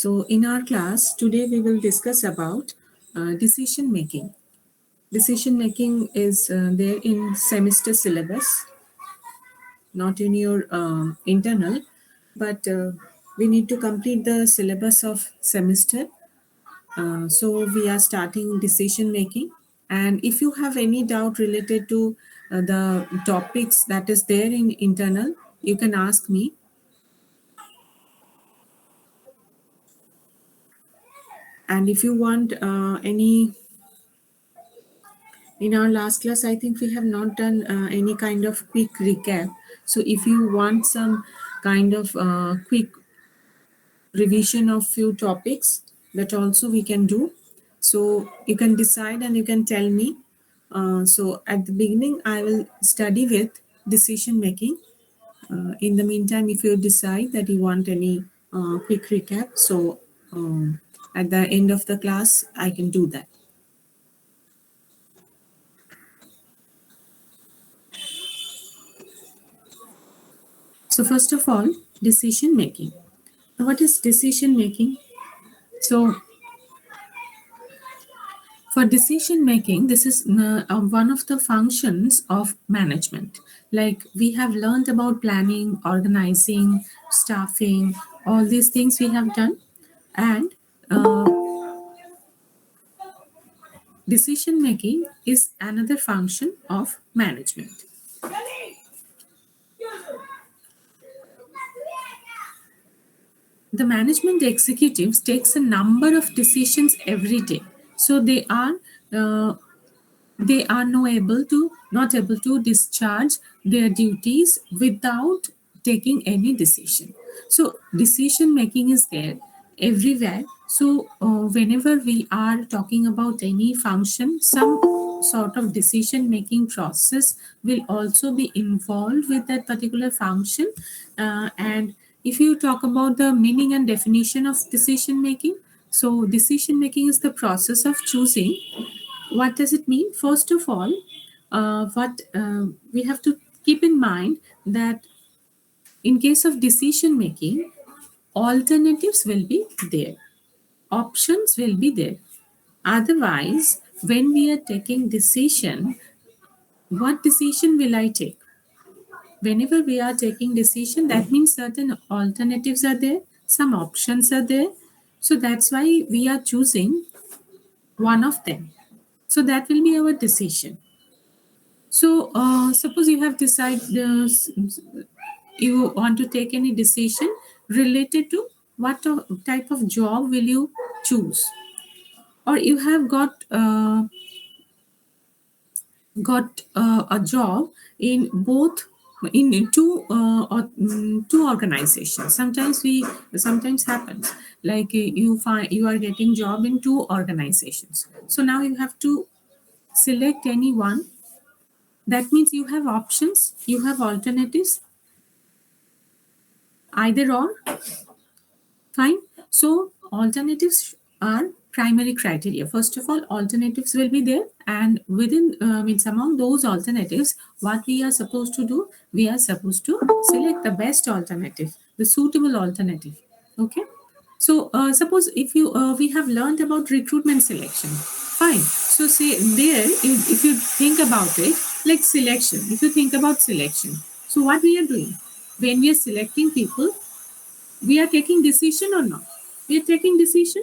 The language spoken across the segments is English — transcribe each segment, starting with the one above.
So in our class today we will discuss about decision making. Decision making is there in semester syllabus, not in your internal, but we need to complete the syllabus of semester. So we are starting decision making. And if you have any doubt related to the topics that is there in internal, you can ask me. And if you want any, in our last class, I think we have not done any kind of quick recap. So if you want some kind of quick revision of few topics, that also we can do. So you can decide and you can tell me. So at the beginning, I will study with decision making. In the meantime, if you decide that you want any quick recap, so at the end of the class, I can do that. So first of all, decision making. What is decision making? So for decision making, this is one of the functions of management. Like we have learned about planning, organizing, staffing, all these things we have done. And decision making is another function of management. The management executives takes a number of decisions every day. So they are not able to discharge their duties without taking any decision. So decision making is there everywhere. So whenever we are talking about any function, some sort of decision making process will also be involved with that particular function. And if you talk about the meaning and definition of decision making, so decision making is the process of choosing. What does it mean? First of all, what we have to keep in mind that in case of decision making, alternatives will be there, options will be there. Otherwise, when we are taking decision, what decision will I take? Whenever we are taking decision, that means certain alternatives are there, some options are there. So that's why we are choosing one of them. So that will be our decision. So, suppose you have decided you want to take any decision related to what type of job will you choose, or you have got a job in both in two organizations. Sometimes happens like you find you are getting job in two organizations. So now you have to select any one. That means you have options, you have alternatives, either or. Fine. So alternatives are primary criteria. First of all, alternatives will be there, and within means among those alternatives, what we are supposed to do, we are supposed to select the best alternative, the suitable alternative. Okay. So suppose if you we have learned about recruitment selection. Fine. So say there, if you think about it, like selection. If you think about selection, so what we are doing when we are selecting people, we are taking decision or not? We are taking decision.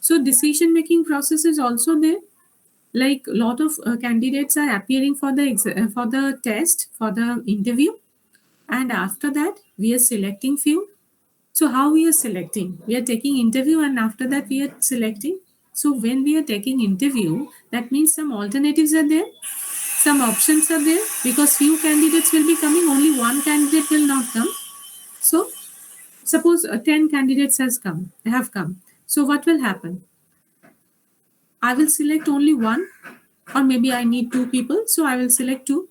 So decision making process is also there. Like a lot of candidates are appearing for the test, for the interview, and after that we are selecting few. So how we are selecting? We are taking interview and after that we are selecting. So when we are taking interview, that means some alternatives are there, some options are there, because few candidates will be coming, only one candidate will not come. So suppose 10 candidates have come. So what will happen? I will select only one, or maybe I need two people, so I will select two.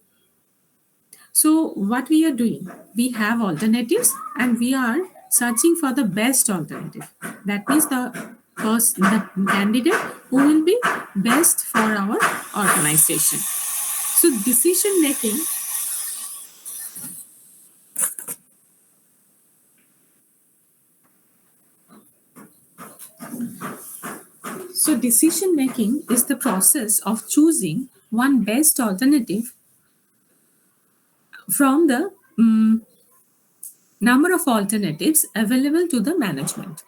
So what we are doing, we have alternatives and we are searching for the best alternative. That means the candidate who will be best for our organization. So decision making So decision making is the process of choosing one best alternative from the number of alternatives available to the management.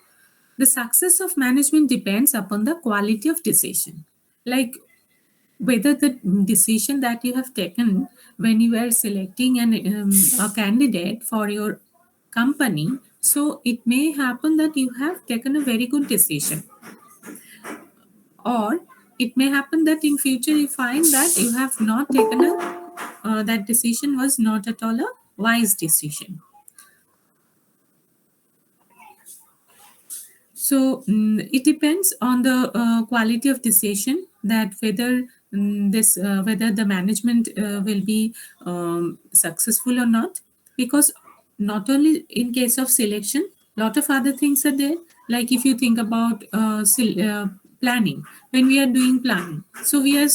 The success of management depends upon the quality of decision. Like whether the decision that you have taken when you are selecting a candidate for your company, so it may happen that you have taken a very good decision, or it may happen that in future you find that you have not taken a that decision was not at all a wise decision. So it depends on the quality of decision, that whether this whether the management will be successful or not. Because not only in case of selection, lot of other things are there. Like if you think about planning, when we are doing planning, so we are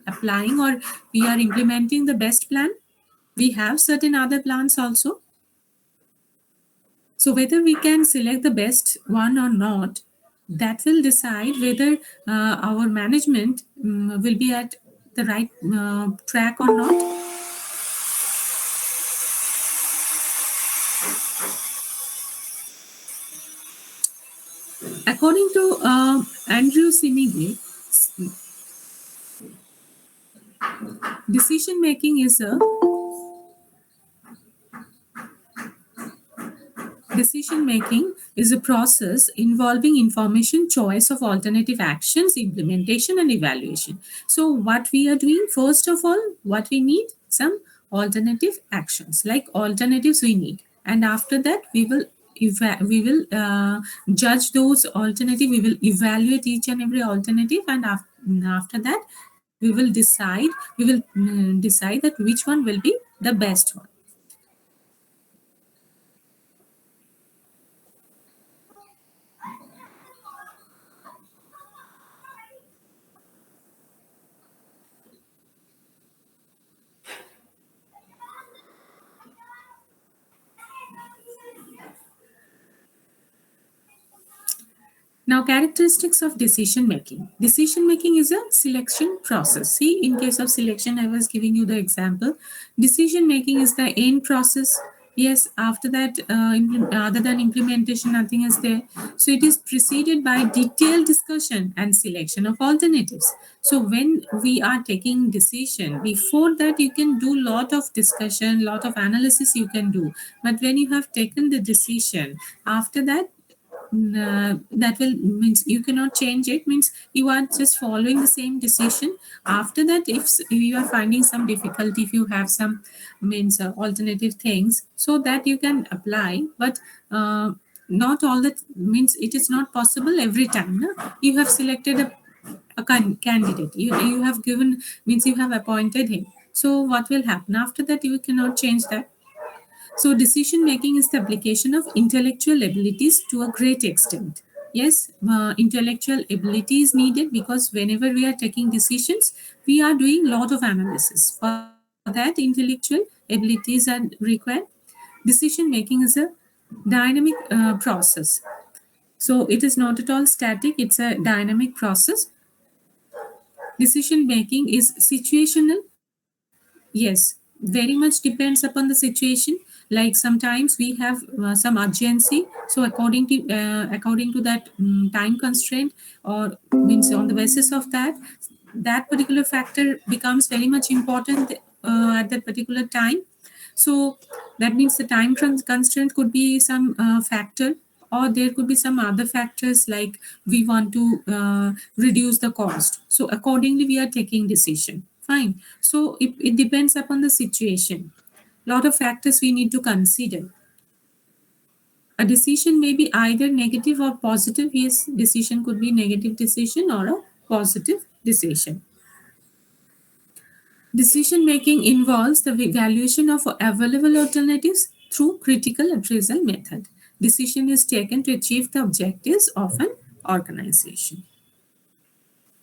applying or we are implementing the best plan. We have certain other plans also. So whether we can select the best one or not, that will decide whether our management will be at the right track or not. According to Andrew Simige, decision making is a decision making is a process involving information, choice of alternative actions, implementation, and evaluation. So, what we are doing, first of all, what we need some alternative actions, like alternatives we need, and after that, we will judge those alternative. We will evaluate each and every alternative, and after that, we will decide that which one will be the best one. Now, characteristics of decision making. Decision making is a selection process. See, in case of selection, I was giving you the example. Decision making is the end process. Yes, after that, other than implementation, nothing is there. So it is preceded by detailed discussion and selection of alternatives. So when we are taking decision, before that you can do lot of discussion, lot of analysis you can do. But when you have taken the decision, after that that will means you cannot change it, means you are just following the same decision. After that, if you are finding some difficulty, if you have some means alternative things, so that you can apply. But not all that, means it is not possible every time. No? You have selected a candidate, you have given, means you have appointed him, so what will happen after that? You cannot change that. So, decision making is the application of intellectual abilities to a great extent. Yes, intellectual ability is needed because whenever we are taking decisions, we are doing a lot of analysis. For that, intellectual abilities are required. Decision making is a dynamic process. So, it is not at all static, it's a dynamic process. Decision making is situational. Yes, very much depends upon the situation. Like sometimes we have some urgency, so according to that time constraint, or means on the basis of that, that particular factor becomes very much important at that particular time. So that means the time constraint could be some factor, or there could be some other factors, like we want to reduce the cost. So accordingly, we are taking decision. Fine. So it depends upon the situation. Lot of factors we need to consider. A decision may be either negative or positive. Yes, decision could be negative decision or a positive decision. Decision making involves the evaluation of available alternatives through critical appraisal method. Decision is taken to achieve the objectives of an organization.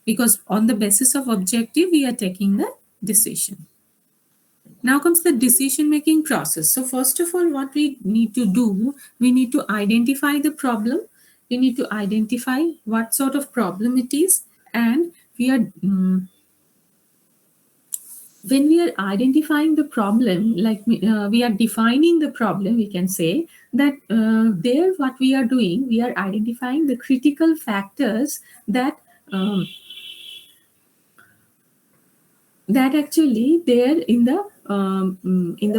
Because on the basis of objective, we are taking the decision. Now comes the decision making process. So first of all, what we need to do, we need to identify the problem. we need to identify what sort of problem it is, and we are when we are identifying the problem, like we are defining the problem, we can say that there what we are doing, we are identifying the critical factors that um, that actually there in the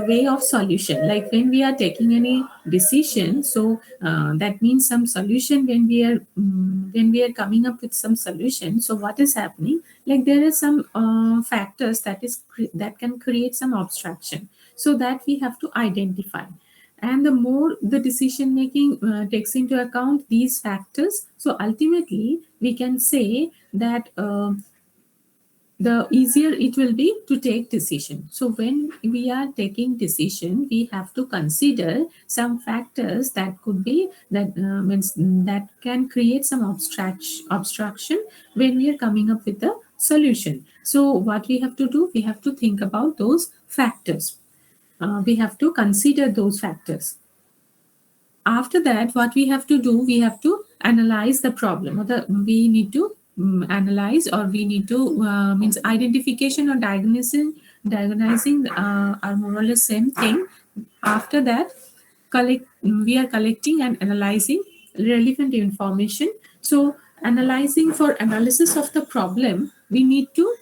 way of solution. Like when we are taking any decision, so that means some solution. When we are coming up with some solution, so what is happening, like there are some factors that can create some obstruction, so that we have to identify. And the more the decision making takes into account these factors, so ultimately we can say that the easier it will be to take decision. So when we are taking decision, we have to consider some factors that could be that means that can create some obstruction when we are coming up with a solution. So what we have to do, we have to think about those factors. We have to consider those factors. After that, what we have to do, we have to analyze the problem, or we need to analyze, or we need to means identification or diagnosing are more or less same thing. After that, we are collecting and analyzing relevant information. So analyzing, for analysis of the problem, we need to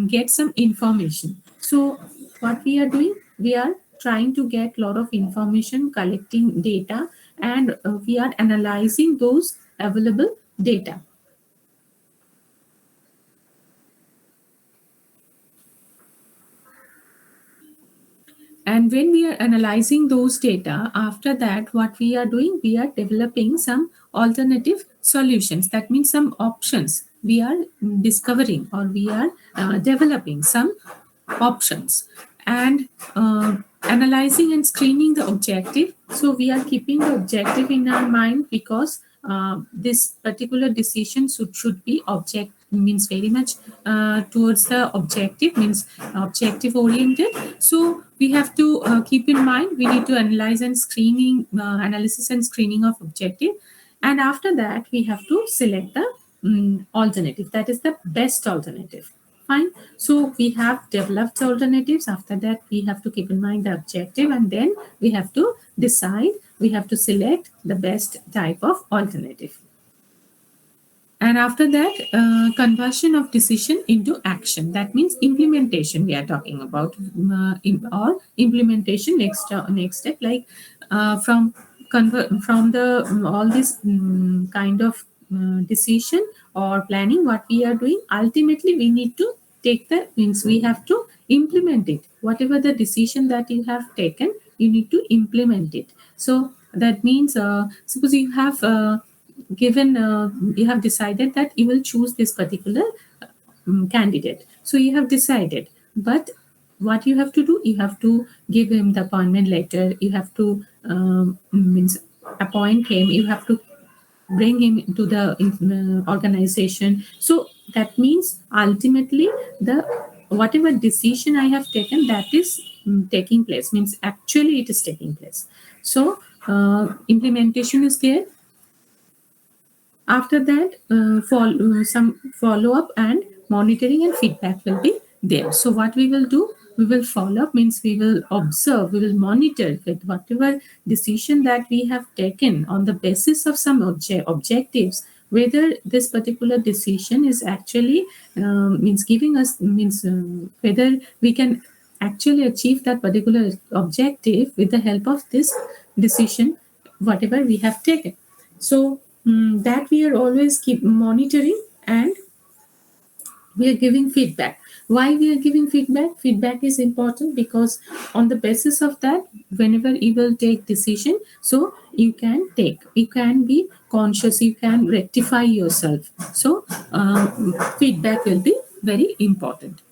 get some information. So what we are doing, we are trying to get lot of information, collecting data, and we are analyzing those available data. And when we are analyzing those data, after that, what we are doing, we are developing some alternative solutions. That means some options. We are discovering, or we are developing some options, and analyzing and screening the objective. So we are keeping the objective in our mind, because this particular decision should be object means very much towards the objective, means objective oriented. So we have to keep in mind, we need to analyze and screening analysis and screening of objective. And after that, we have to select the alternative, that is the best alternative. Fine. So we have developed alternatives. After that, we have to keep in mind the objective, and then we have to decide, we have to select the best type of alternative. And after that, conversion of decision into action. That means implementation we are talking about, or implementation next step, like from the all this kind of decision or planning, what we are doing, ultimately we need to take that, means we have to implement it. Whatever the decision that you have taken, you need to implement it. So that means suppose you have given you have decided that you will choose this particular candidate, so you have decided, but what you have to do, you have to give him the appointment letter, you have to means appoint him, you have to bring him into the organization. So that means ultimately the whatever decision I have taken, that is taking place, means actually it is taking place. So implementation is there. After that, some follow up and monitoring and feedback will be there. So what we will do, we will follow up, means we will observe, we will monitor with whatever decision that we have taken on the basis of some objectives, whether this particular decision is actually means giving us, means whether we can actually achieve that particular objective with the help of this decision, whatever we have taken. So that we are always keep monitoring, and we are giving feedback. Why we are giving feedback? Feedback is important because on the basis of that, whenever you will take decision, so you can be conscious, you can rectify yourself. So feedback will be very important.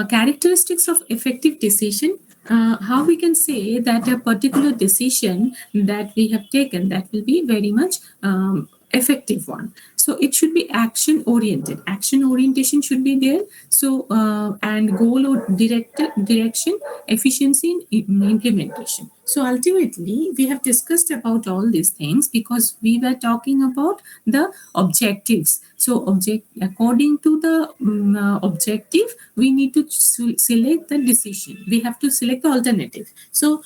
Characteristics of effective decision. How we can say that a particular decision that we have taken, that will be very much effective one. So it should be action oriented. Action orientation should be there. So and goal or direction, efficiency in implementation. So ultimately, we have discussed about all these things because we were talking about the objectives. So object according to the objective, we need to select the decision. We have to select the alternative. So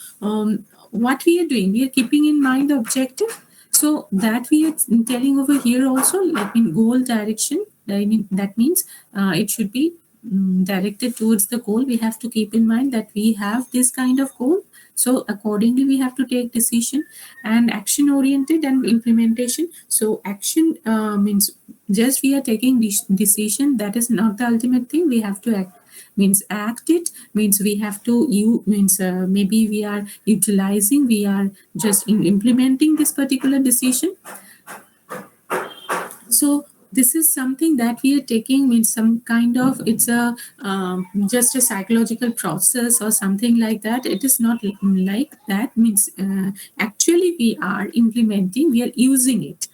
what we are doing, we are keeping in mind the objective, so that we are telling over here also, like in goal direction. I mean that means it should be directed towards the goal. We have to keep in mind that we have this kind of goal. So accordingly, we have to take decision. And action oriented and implementation. So action means just we are taking decision. That is not the ultimate thing. We have to act, means act it, means we have to you means maybe we are utilizing, we are just implementing this particular decision. So this is something that we are taking, means some kind of, it's a just a psychological process or something like that. It is not like that, means actually we are implementing, we are using it.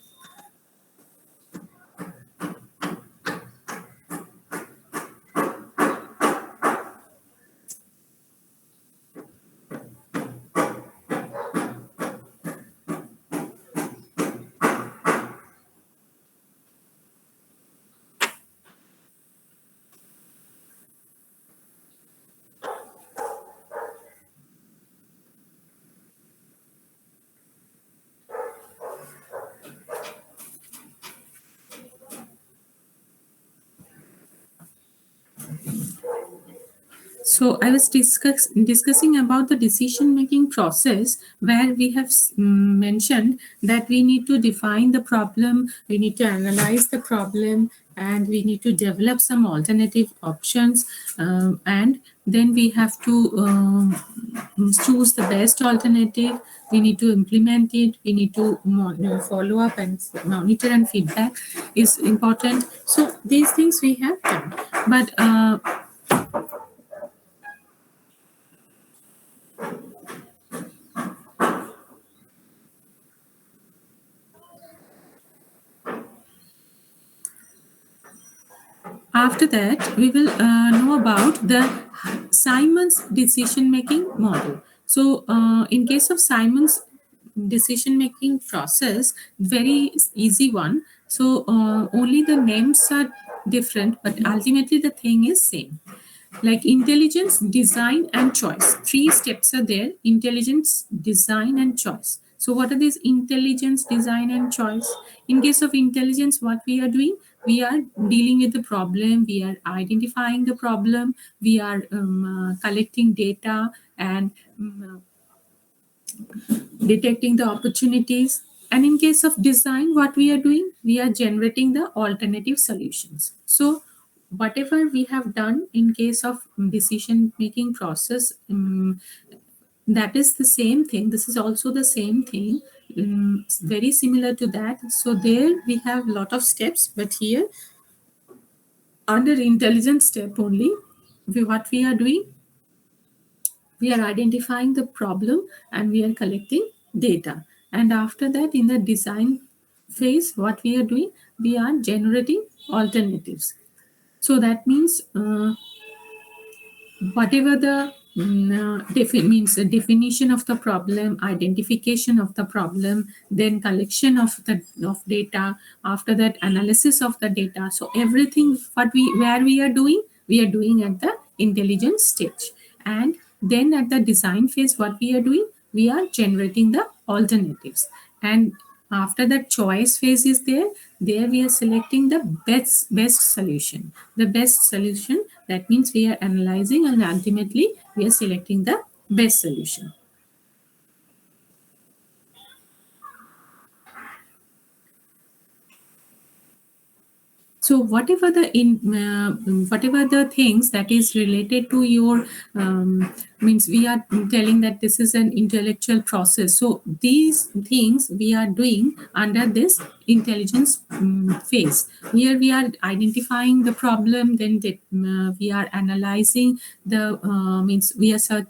So I was discussing about the decision making process, where we have mentioned that we need to define the problem, we need to analyze the problem, and we need to develop some alternative options, and then we have to choose the best alternative. We need to implement it. We need to follow up and monitor, and feedback is important. So these things we have done, but after that, we will know about the Simon's decision making model. So, in case of Simon's decision making process, very easy one. So, only the names are different, but ultimately the thing is same. Like intelligence, design, and choice. Three steps are there: intelligence, design, and choice. So, what are these intelligence, design, and choice? In case of intelligence, what we are doing? We are dealing with the problem, we are identifying the problem, we are collecting data, and detecting the opportunities. And in case of design, what we are doing, we are generating the alternative solutions. So whatever we have done in case of decision making process, that is the same thing. This is also the same thing, it's very similar to that. So there we have lot of steps, but here under intelligence step only, what we are doing, we are identifying the problem and we are collecting data. And after that, in the design phase, what we are doing, we are generating alternatives. So that means whatever the means the definition of the problem, identification of the problem, then collection of the of data, after that analysis of the data. So everything what we where we are doing at the intelligence stage. And then at the design phase, what we are doing, we are generating the alternatives. And after that choice phase is there we are selecting the best solution. The best solution, that means we are analyzing and ultimately we are selecting the best solution. So whatever the things that is related to your means, we are telling that this is an intellectual process. So these things we are doing under this intelligence phase. Here we are identifying the problem, then we are analyzing the means we are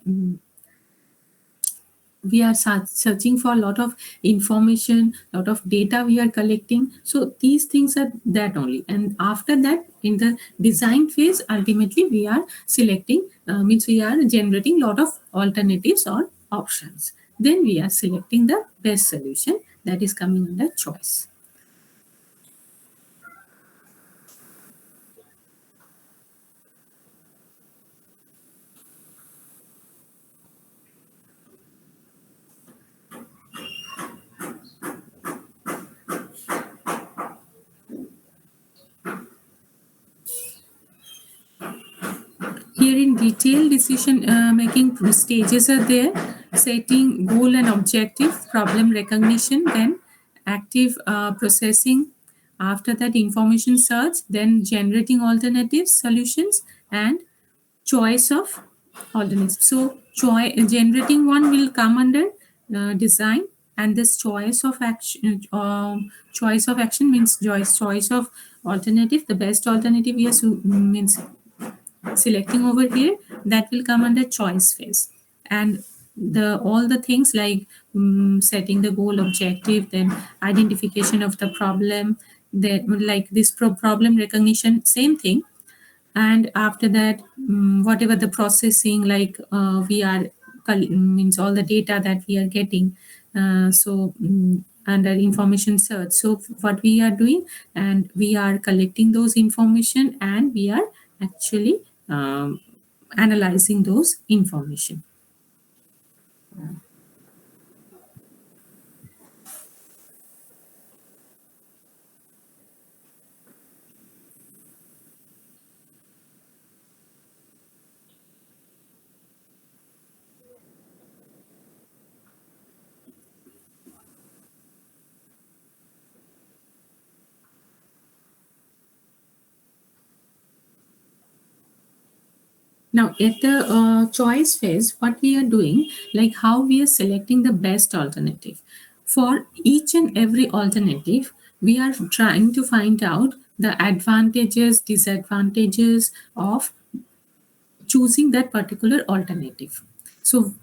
we are searching for a lot of information, lot of data we are collecting. So these things are that only. And after that, in the design phase, ultimately we are selecting, means we are generating lot of alternatives or options. Then we are selecting the best solution that is coming under choice. Here in detail, decision making stages are there: setting goal and objective, problem recognition, then active processing, after that information search, then generating alternatives, solutions, and choice of alternatives. So generating one will come under design, and this choice of action means choice of alternative, the best alternative we are means selecting over here, that will come under choice phase. And the all the things like setting the goal objective, then identification of the problem, that like this problem recognition, same thing. And after that, whatever the processing, like we are means all the data that we are getting, under information search, so what we are doing, and we are collecting those information, and we are actually analyzing those information. Now, at the choice phase, what we are doing, like how we are selecting the best alternative. For each and every alternative, we are trying to find out the advantages, disadvantages of choosing that particular alternative. So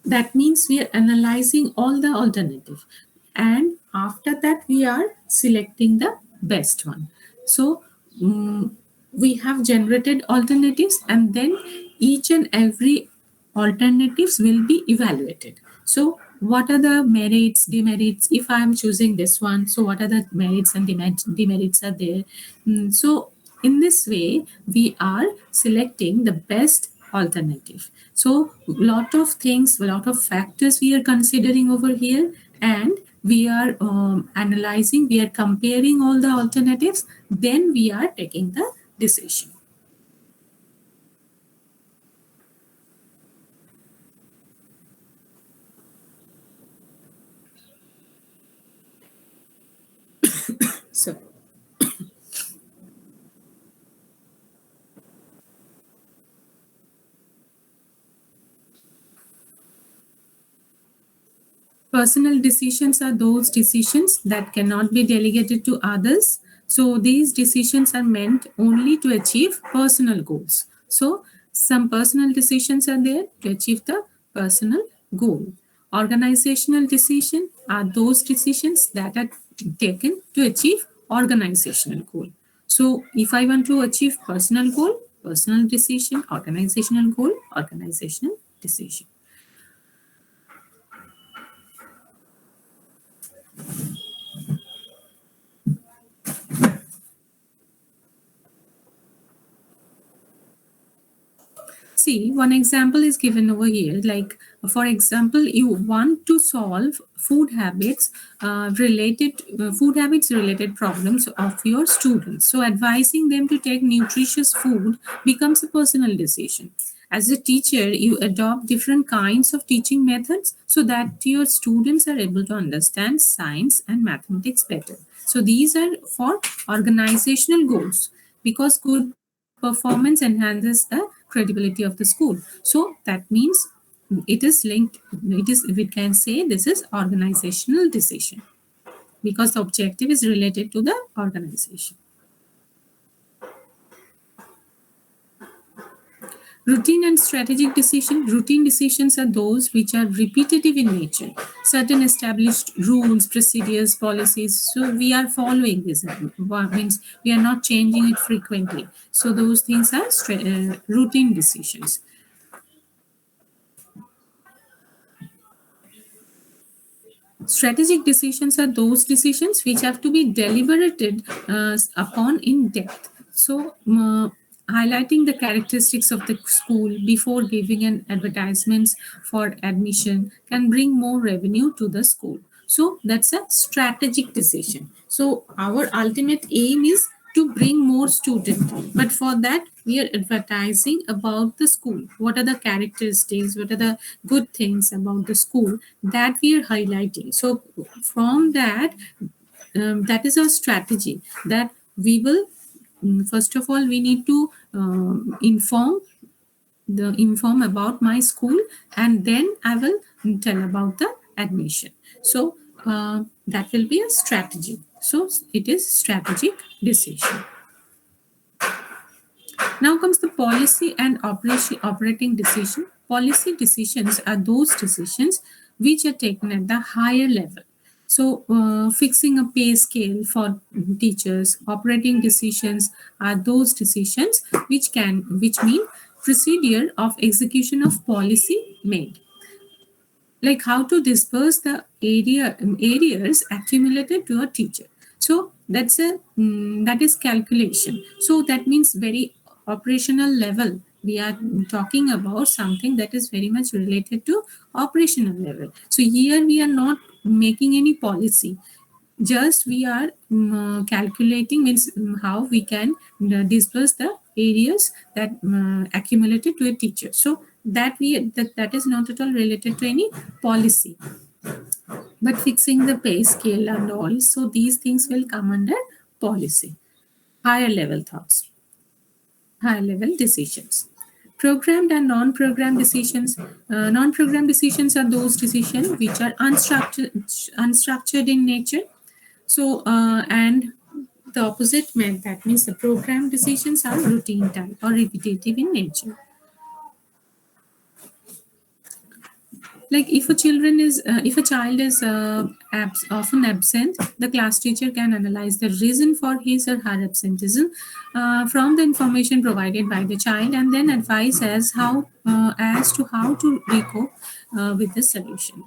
that means we are analyzing all the alternative, and after that we are selecting the best one. So mm, we have generated alternatives, and then each and every alternatives will be evaluated. So what are the merits, demerits? If I am choosing this one, so what are the merits and demerits are there? So in this way, we are selecting the best alternative. So lot of things, a lot of factors we are considering over here, and we are analyzing, we are comparing all the alternatives, then we are taking the decision. So personal decisions are those decisions that cannot be delegated to others. So these decisions are meant only to achieve personal goals. So some personal decisions are there to achieve the personal goal. Organizational decisions are those decisions that are taken to achieve organizational goal. So if I want to achieve personal goal, personal decision, organizational goal, organizational decision. See, one example is given over here. Like, for example, you want to solve food habits related problems of your students. So, advising them to take nutritious food becomes a personal decision. As a teacher, you adopt different kinds of teaching methods so that your students are able to understand science and mathematics better. So, these are for organizational goals, because good performance enhances the credibility of the school. So that means it is linked, it is, we can say this is organizational decision, because the objective is related to the organization. Routine and strategic decision. Routine decisions are those which are repetitive in nature. Certain established rules, procedures, policies. So we are following this. What means we are not changing it frequently. So those things are routine decisions. Strategic decisions are those decisions which have to be deliberated upon in depth. So, highlighting the characteristics of the school before giving an advertisements for admission can bring more revenue to the school. So, that's a strategic decision. So, our ultimate aim is to bring more students, but for that we are advertising about the school. What are the characteristics, what are the good things about the school that we are highlighting. So from that, that is our strategy, that we will, first of all we need to inform about my school, and then I will tell about the admission. So that will be a strategy. So it is strategic decision. Now comes the policy and operating decision. Policy decisions are those decisions which are taken at the higher level. So, fixing a pay scale for teachers, operating decisions are those decisions which mean procedure of execution of policy made, like how to disperse the areas accumulated to a teacher. So that is calculation. So that means very operational level. We are talking about something that is very much related to operational level. So here we are not making any policy, just we are calculating, means how we can disperse the areas that accumulated to a teacher. So that is not at all related to any policy, but fixing the pay scale and all, so these things will come under policy. Higher level thoughts, higher level decisions. Programmed and non-programmed decisions. Non-programmed decisions are those decisions which are unstructured in nature. So, and the opposite meant, that means the program decisions are routine type or repetitive in nature. Like if a child is often absent, the class teacher can analyze the reason for his or her absenteeism from the information provided by the child, and then advise as to how to cope with the solution.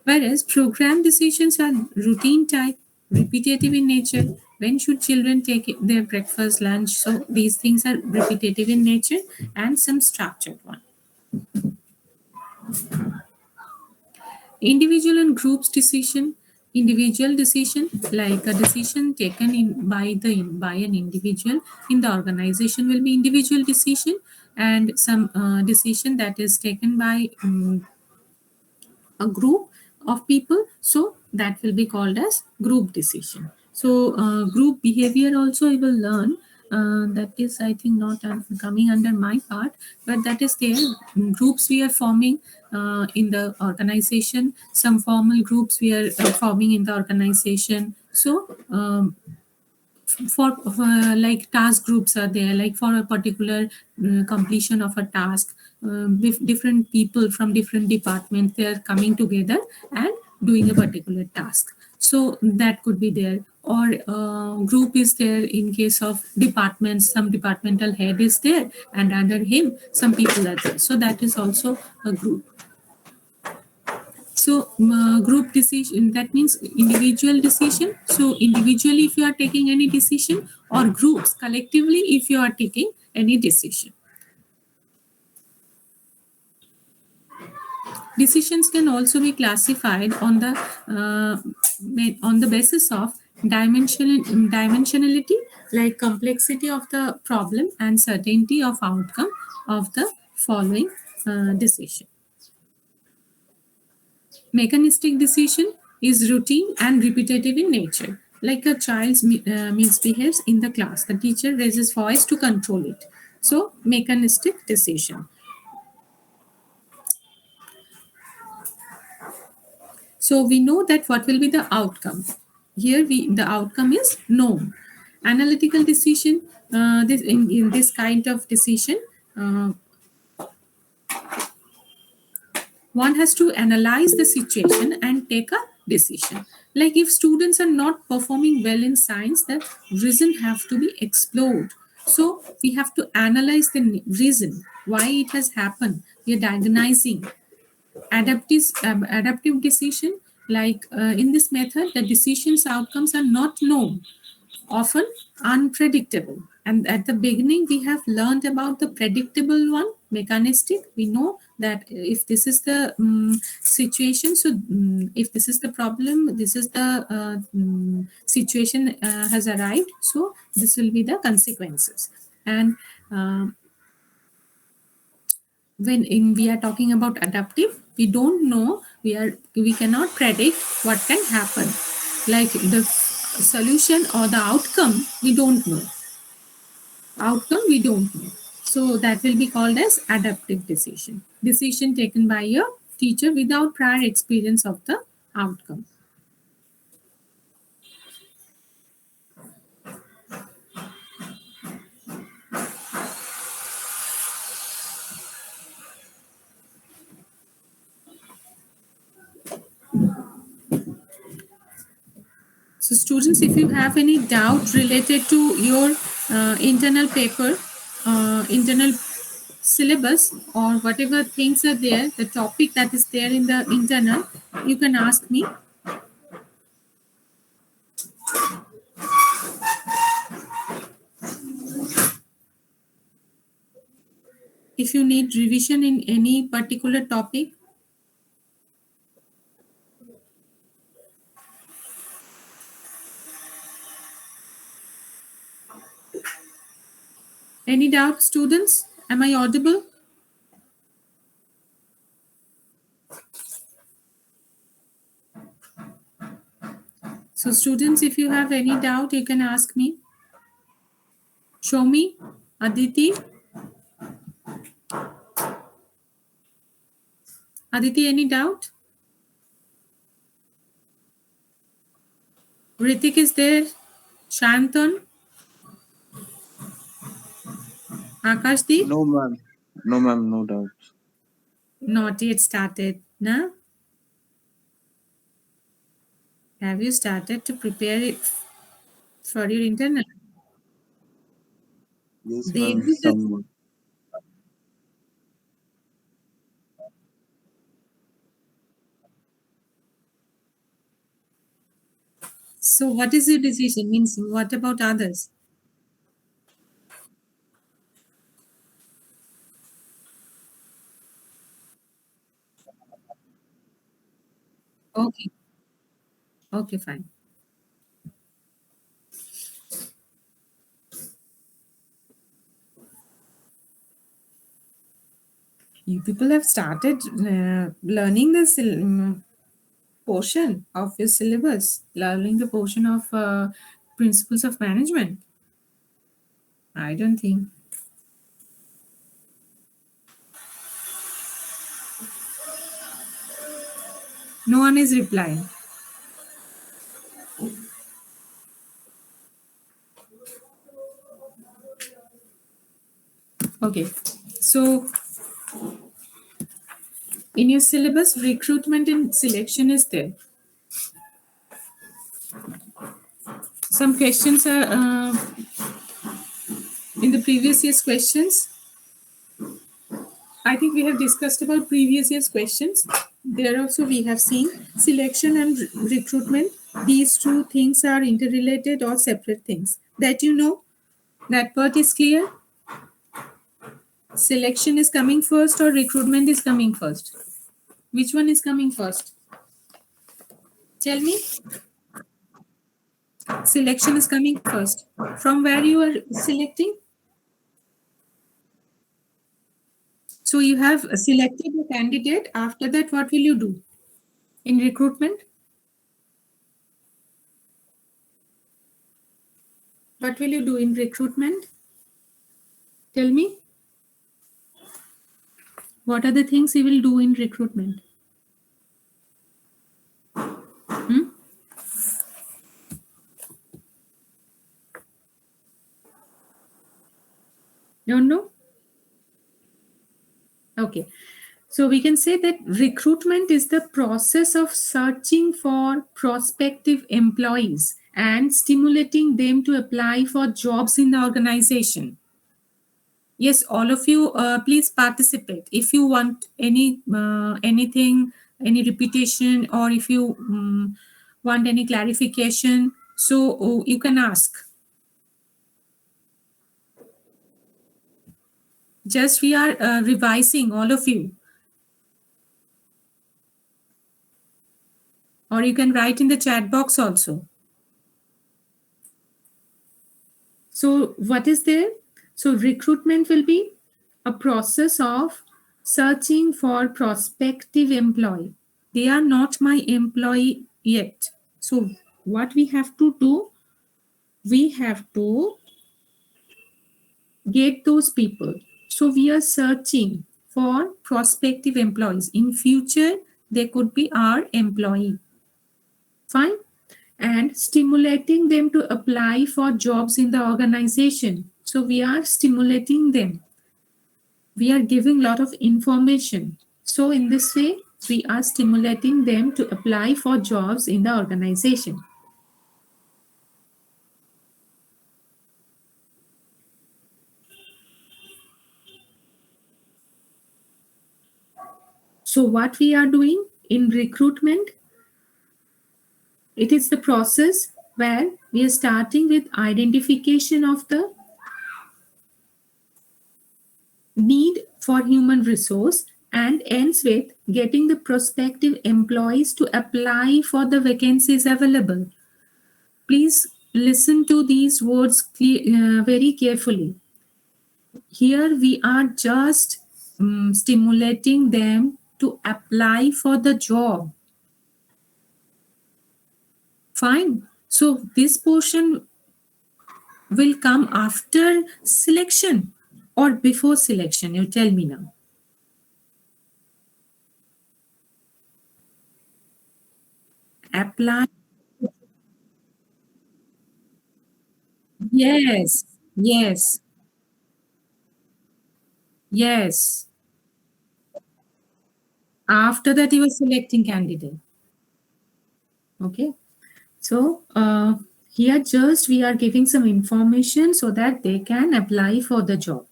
Whereas program decisions are routine type, repetitive in nature. When should children take their breakfast, lunch? So these things are repetitive in nature, and some structured one. Individual and groups decision. Individual decision, like a decision taken by an individual in the organization, will be individual decision, and some decision that is taken by a group of people, so that will be called as group decision. So group behavior also I will learn, that is I think not coming under my part, but that is there. Groups we are forming in the organization, some formal groups we are forming in the organization. So for like task groups are there, like for a particular completion of a task, with different people from different departments, they are coming together and doing a particular task. So that could be there. Or group is there in case of departments, some departmental head is there, and under him some people are there, so that is also a group. So group decision, that means individual decision. So individually if you are taking any decision, or groups collectively if you are taking any decision. Decisions can also be classified on the basis of dimensionality, like complexity of the problem and certainty of outcome of the following decision. Mechanistic decision is routine and repetitive in nature. Like a child misbehaves in the class, the teacher raises voice to control it. So, mechanistic decision. So we know that what will be the outcome. Here the outcome is known. Analytical decision. In this kind of decision, One has to analyze the situation and take a decision. Like if students are not performing well in science, the reason have to be explored. So we have to analyze the reason why it has happened. We are diagnosing adaptive decision. Like in this method, the decisions outcomes are not known, often unpredictable. And at the beginning, we have learned about the predictable one, mechanistic. We know that if this is the situation, so if this is the problem, this is the situation has arrived, so this will be the consequences. And we are talking about adaptive, we don't know, we cannot predict what can happen. Like the solution or the outcome, we don't know. Outcome we don't know. So that will be called as adaptive decision. Decision taken by a teacher without prior experience of the outcome. So students, if you have any doubt related to your internal paper, internal syllabus, or whatever things are there, the topic that is there in the internal, you can ask me. If you need revision in any particular topic. Any doubt, students? Am I audible? So students, if you have any doubt, you can ask me. Show me, Aditi. Aditi, any doubt? Ritik is there. Shantan. Akashdeep. No, ma'am. No, ma'am. No doubts. Not yet started. Na? Have you started to prepare it for your internal? Yes, They ma'am. will just- Some. So what is your decision? Means what about others? Okay. Okay, fine. You people have started learning this portion of your syllabus, learning the portion of principles of management. I don't think. No one is replying. Okay. So in your syllabus, recruitment and selection is there. Some questions are in the previous year's questions. I think we have discussed about previous year's questions. There also we have seen selection and recruitment. These two things are interrelated or separate things. That you know, that part is clear. Selection is coming first or recruitment is coming first? Which one is coming first? Tell me. Selection is coming first. From where you are selecting? So you have selected a candidate. After that, what will you do in recruitment? What will you do in recruitment? Tell me. What are the things you will do in recruitment? Hmm? Don't know? Okay. So we can say that recruitment is the process of searching for prospective employees and stimulating them to apply for jobs in the organization. Yes, all of you, please participate. If you want anything, any repetition, or if you want any clarification, so you can ask. Just we are revising, all of you. Or you can write in the chat box also. So what is there? So recruitment will be a process of searching for prospective employee. They are not my employee yet. So what we have to do? We have to get those people. So we are searching for prospective employees. In future, they could be our employee. Fine. And stimulating them to apply for jobs in the organization. So we are stimulating them. We are giving a lot of information. So in this way, we are stimulating them to apply for jobs in the organization. So what we are doing in recruitment, it is the process where we are starting with identification of the need for human resource and ends with getting the prospective employees to apply for the vacancies available. Please listen to these words very carefully. Here we are just stimulating them to apply for the job. Fine. So this portion will come after selection or before selection? You tell me now. Apply. Yes. Yes. Yes. After that, you are selecting candidate. Okay. So here just we are giving some information so that they can apply for the job.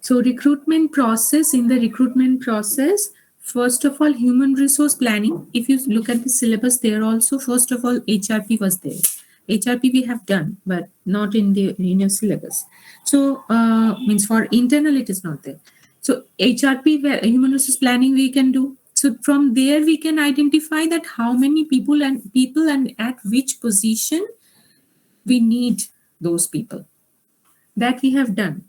So recruitment process, in the recruitment process, first of all, human resource planning. If you look at the syllabus there also, first of all, HRP was there. HRP we have done, but not in your syllabus. So means for internal, it is not there. So HRP, where human resource planning we can do. So from there we can identify that how many people and at which position we need those people. That we have done.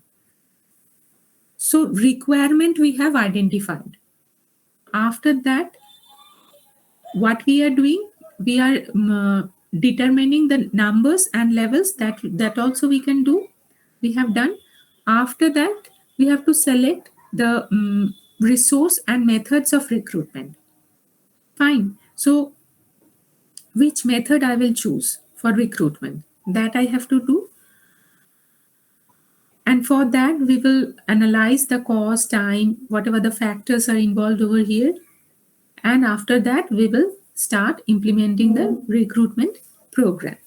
So requirement we have identified. After that, what we are doing, we are determining the numbers and levels. That also we can do. We have done. After that, we have to select the resource and methods of recruitment. Fine. So which method I will choose for recruitment? That I have to do. And for that, we will analyze the cost, time, whatever the factors are involved over here. And after that, we will start implementing the recruitment program.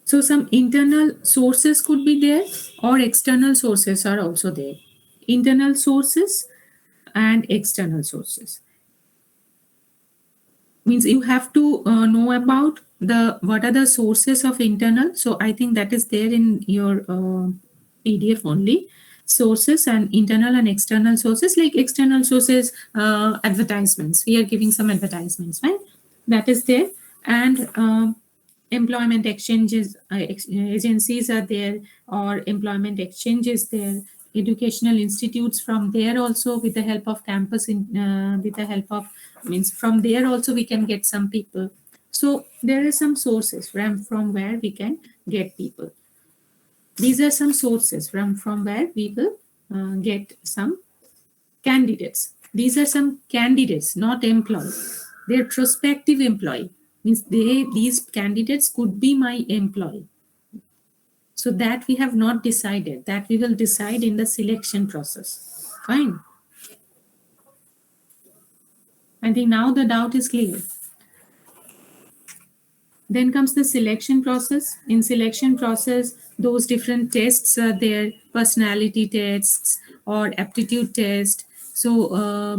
So some internal sources could be there or external sources are also there. Internal sources and external sources. Means you have to know about what are the sources of internal. So I think that is there in your PDF only. Sources and internal and external sources. Like external sources, advertisements. We are giving some advertisements, right? That is there. And employment exchanges, agencies are there, or employment exchanges there. Educational institutes from there also, with the help of campus, with the help of means from there also we can get some people. So there are some sources from where we can get people. These are some sources from where we will get some candidates. These are some candidates, not employee. They're prospective employee. Means these candidates could be my employee. So that we have not decided. That we will decide in the selection process. Fine. I think now the doubt is clear. Then comes the selection process. In selection process, those different tests are there, personality tests or aptitude test, so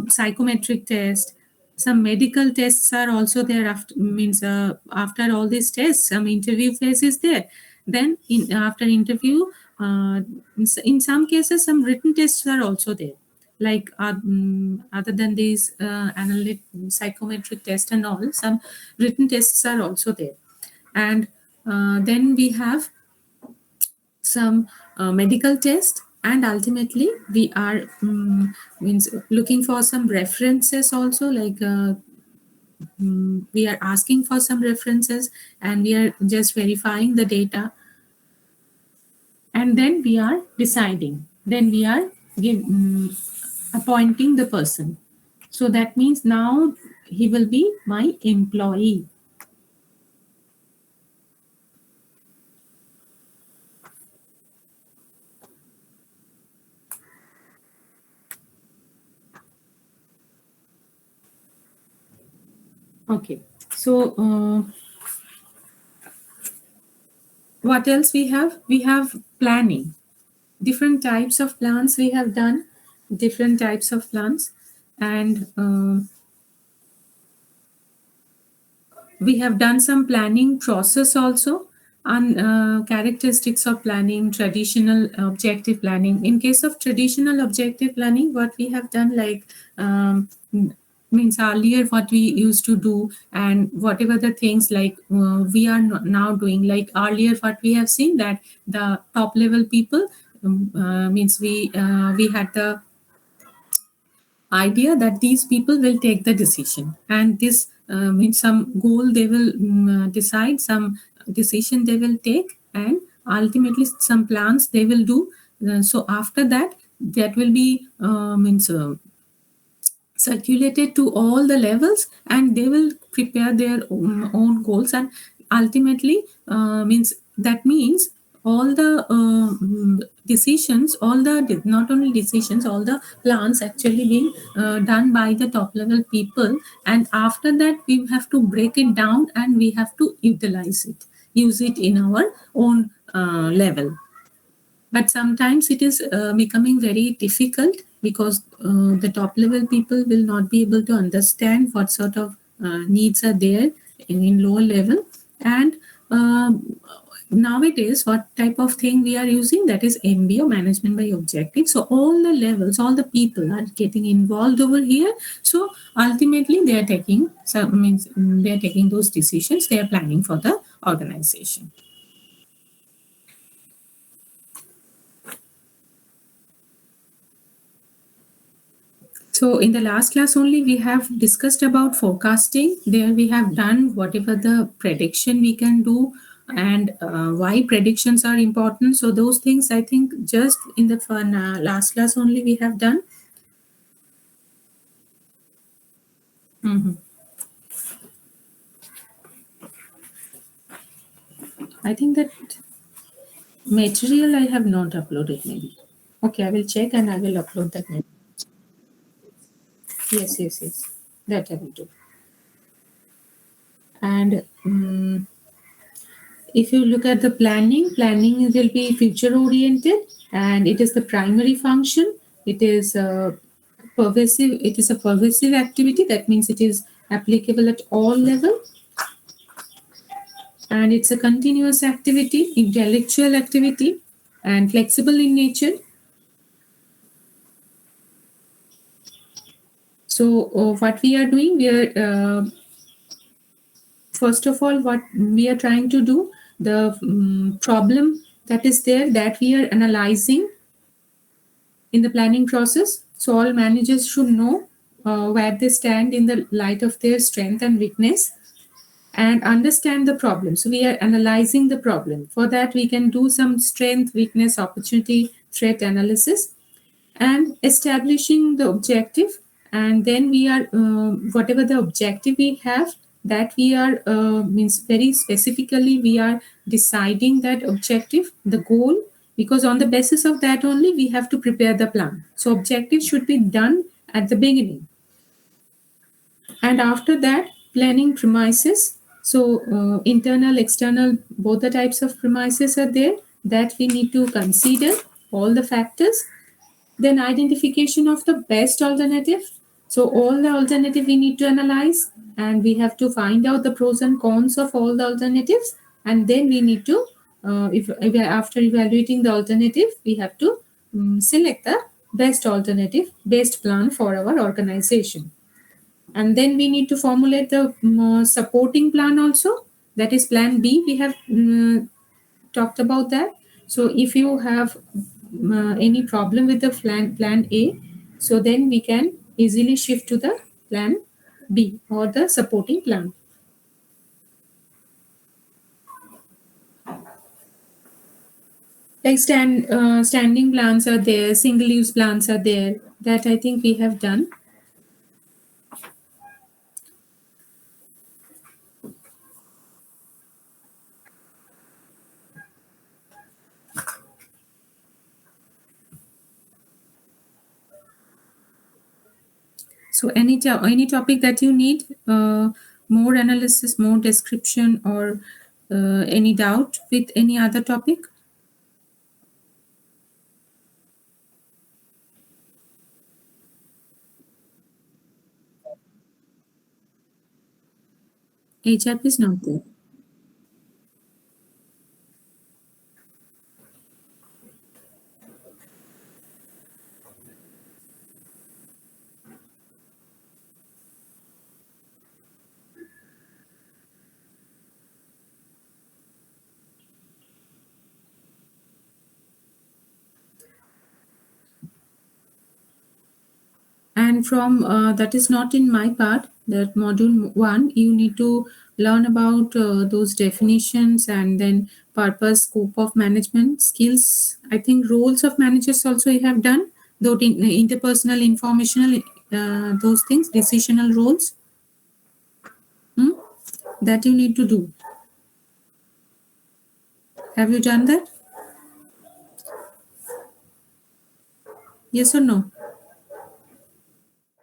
psychometric test, some medical tests are also there. After all these tests, some interview phase is there. Then after interview, in some cases some written tests are also there, like other than these psychometric test and all, some written tests are also there. And then we have some medical test, and ultimately we are means looking for some references also, like we are asking for some references and we are just verifying the data, and then we are deciding, then we are appointing the person. So that means now he will be my employee. Okay, so what else we have? We have planning. Different types of plans we have done, different types of plans, and we have done some planning process also, on characteristics of planning, traditional objective planning. In case of traditional objective planning, what we have done, like means earlier what we used to do, and whatever the things like we are now doing, like earlier what we have seen, that the top level people means we had the idea that these people will take the decision, and this means some goal they will decide, some decision they will take, and ultimately some plans they will do. So after that, that will be means circulated to all the levels, and they will prepare their own goals, and ultimately means that means all the decisions, all the not only decisions, all the plans actually being done by the top level people, and after that we have to break it down and we have to use it in our own level. But sometimes it is becoming very difficult, because the top level people will not be able to understand what sort of needs are there in lower level. And nowadays what type of thing we are using, that is MBO, management by objective. So all the levels, all the people are getting involved over here. So ultimately they are taking they are taking those decisions, they are planning for the organization. So in the last class only, we have discussed about forecasting. There we have done whatever the prediction we can do, and why predictions are important. So those things, I think, just in the last class only we have done. I think that material I have not uploaded maybe. Okay, I will check and I will upload that. Yes. That I will do. And if you look at the planning will be future oriented, and it is the primary function. It is pervasive. It is a pervasive activity. That means it is applicable at all levels, and it's a continuous activity, intellectual activity, and flexible in nature. So what we are doing, we are first of all, what we are trying to do, the problem that is there, that we are analyzing in the planning process. So all managers should know where they stand in the light of their strength and weakness, and understand the problem. So we are analyzing the problem. For that, we can do some strength, weakness, opportunity, threat analysis. and establishing the objective, and then we are whatever the objective we have, that we are means very specifically we are deciding that objective, the goal, because on the basis of that only we have to prepare the plan. So objective should be done at the beginning, and after that planning premises. So internal external both the types of premises are there, that we need to consider all the factors. Then identification of the best alternative. So all the alternative we need to analyze, and we have to find out the pros and cons of all the alternatives, and then we need to if after evaluating the alternative we have to select the best alternative, best plan for our organization. And then we need to formulate the supporting plan also, that is plan B. We have talked about that. So if you have any problem with the plan A, so then we can easily shift to the plan B or the supporting plan. Like standing plans are there, single use plans are there, that I think we have done. So any topic that you need more analysis, more description, or any doubt with any other topic? HRP is not there. And from that is not in my part, that module 1 you need to learn about those definitions, and then purpose, scope of management, skills, I think roles of managers also you have done, though interpersonal, informational, those things, decisional roles, that you need to do. Have you done that? Yes or no?